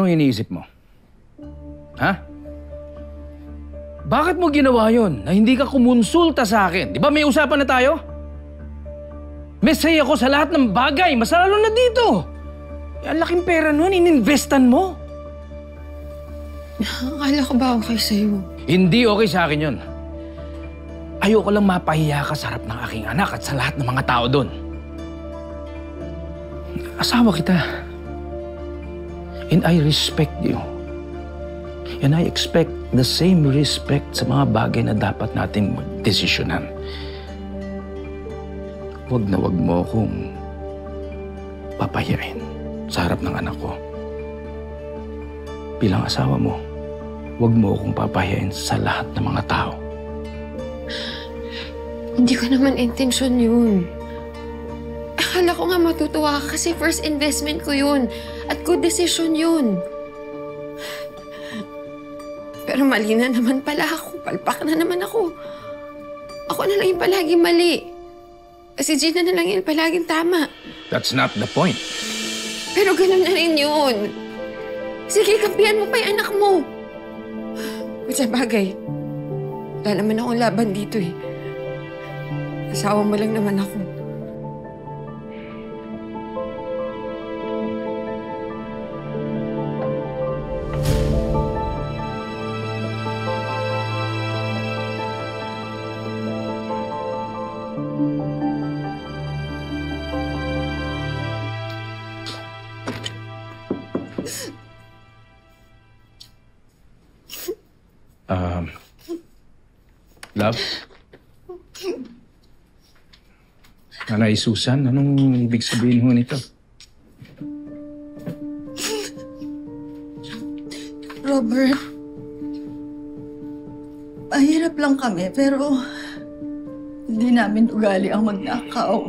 Anong iniisip mo? Ha? Bakit mo ginawa yon na hindi ka kumonsulta sa akin? Di ba may usapan na tayo? May say ako sa lahat ng bagay, mas lalo na dito. Ang laking pera nun, ininvestan mo. Akala ko ba okay sa'yo? Hindi okay sa akin yun. Ayoko lang mapahiya ka sa harap ng aking anak at sa lahat ng mga tao doon. Asawa kita. And I respect you. And I expect the same respect sa mga bagay na dapat nating magdesisyonan. Huwag na huwag mo akong papahiyain sa harap ng anak ko. Bilang asawa mo, huwag mo akong papahiyain sa lahat ng mga tao. Hindi ko naman intensyon yun. Akala ko nga matutuwa ka kasi first investment ko yun. At good decision yun. Pero mali na naman pala ako. Palpak na naman ako. Ako na lang yung palaging mali. Si Gina na lang yung palaging tama. That's not the point. Pero ganun na rin yun. Sige, kampihan mo pa yung anak mo. At sa bagay, wala naman akong laban dito eh. Asawa mo lang naman ako. Love? Nanay Susan, anong ibig sabihin ho nito? Robert, mahirap lang kami pero hindi namin ugali ang magnakaw.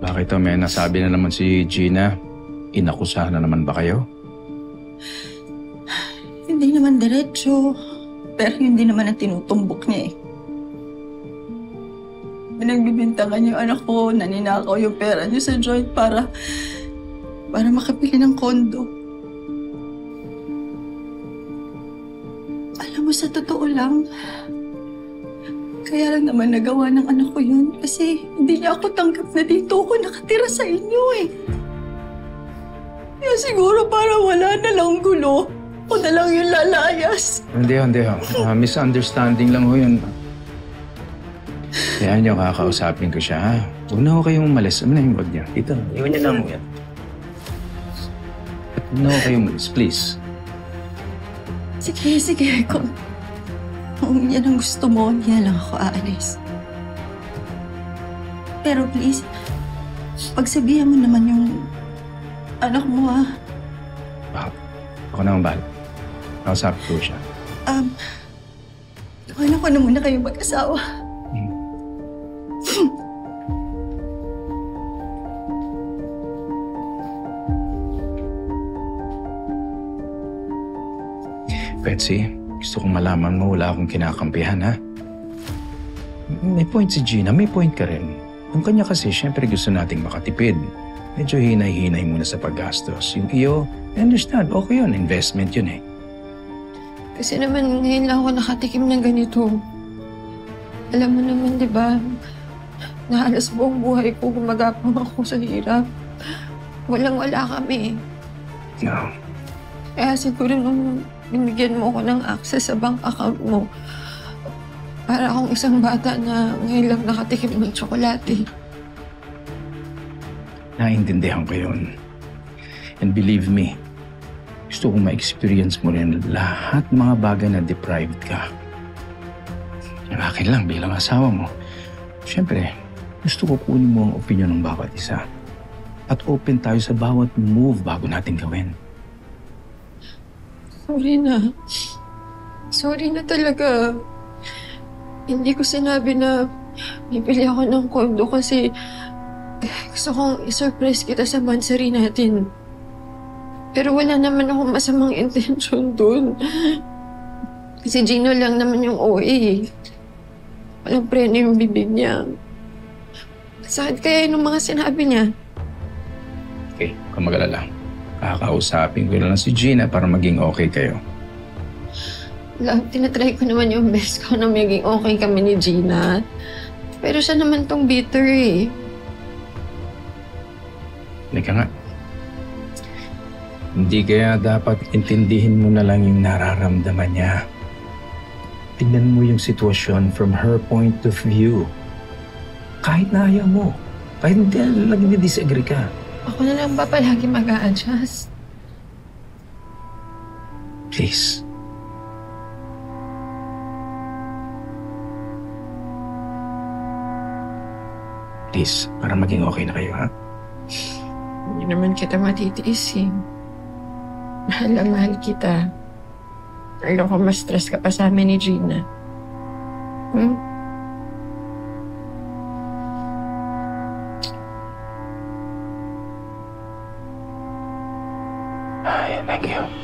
Bakit may nasabi na naman si Gina? Inakusahan na naman ba kayo? Hindi naman diretso, pero hindi naman ang tinutumbok niya eh. Pinagbibintangan yung anak ko, naninakaw yung pera niya sa joint para makabili ng kondo. Alam mo, sa totoo lang, kaya lang naman nagawa ng anak ko yun kasi hindi niya ako tanggap na dito ako nakatira sa inyo eh. Kaya siguro para wala na lang gulo. Ako na lang yung lalayas. Hindi. Misunderstanding lang ho yun. Kaya niyo kakausapin ko siya, ha? Huwag na ho kayong umalis. Ano na yung bag niya? Dito, iwan niya lang mo yan. Huwag na ho kayong umalis, please. Sige. Kung yan ang gusto mo, hindi na lang ako aalis. Pero please, pagsabihan mo naman yung anak mo, ha? Bakit? Ako na ang bahala. Nakausapin ko siya. Wala ko na muna kayo mag-asawa. Betsy, gusto kong malaman mo wala akong kinakampihan, ha? May point si Gina, may point ka rin. Yung kanya kasi, syempre gusto nating makatipid. Medyo hinay-hinay muna sa paggastos. Yung iyo, I understand, okay yun, investment yun eh. Kasi naman ngayon lang ako nakatikim ng ganito. Alam mo naman, di ba? Na halos buong buhay ko gumagapang ako sa hirap. Walang-wala kami. No. Kaya siguro nung binigyan mo ako ng access sa bank account mo, para akong isang bata na ngayon lang nakatikim ng tsokolate. Naintindihan ko yun. And believe me, gusto kong ma-experience mo rin lahat mga bagay na deprived ka. Yung akin lang bilang asawa mo. Siyempre, gusto ko kunin mo ang opinion ng bawat isa. At open tayo sa bawat move bago natin gawin. Sorry na talaga. Hindi ko sinabi na bibili ako ng kondo kasi gusto kong i-surprise kita sa mansari natin. Pero wala naman akong masamang intensyon dun. Kasi Gino lang naman yung OA. Walang preno yung bibig niya. Saan kaya yung mga sinabi niya? Huwag kang mag-alala. Kakausapin ko lang si Gina para maging okay kayo. Love, tinatry ko naman yung best ko na maging okay kami ni Gina. Pero siya naman tong bitter eh. Halika nga. Hindi kaya dapat intindihin mo na lang yung nararamdaman niya. Tingnan mo yung sitwasyon from her point of view. Kahit na ayaw mo, kahit hindi disagree ka. Ako na lang ba palagi mag-a-adjust? Please. Please, para maging okay na kayo, ha? Hindi naman kita matitiis eh. Mahal na mahal kita. Ayoko ma-stress ka pa sa amin ni Gina. Hmm? Ay, thank you.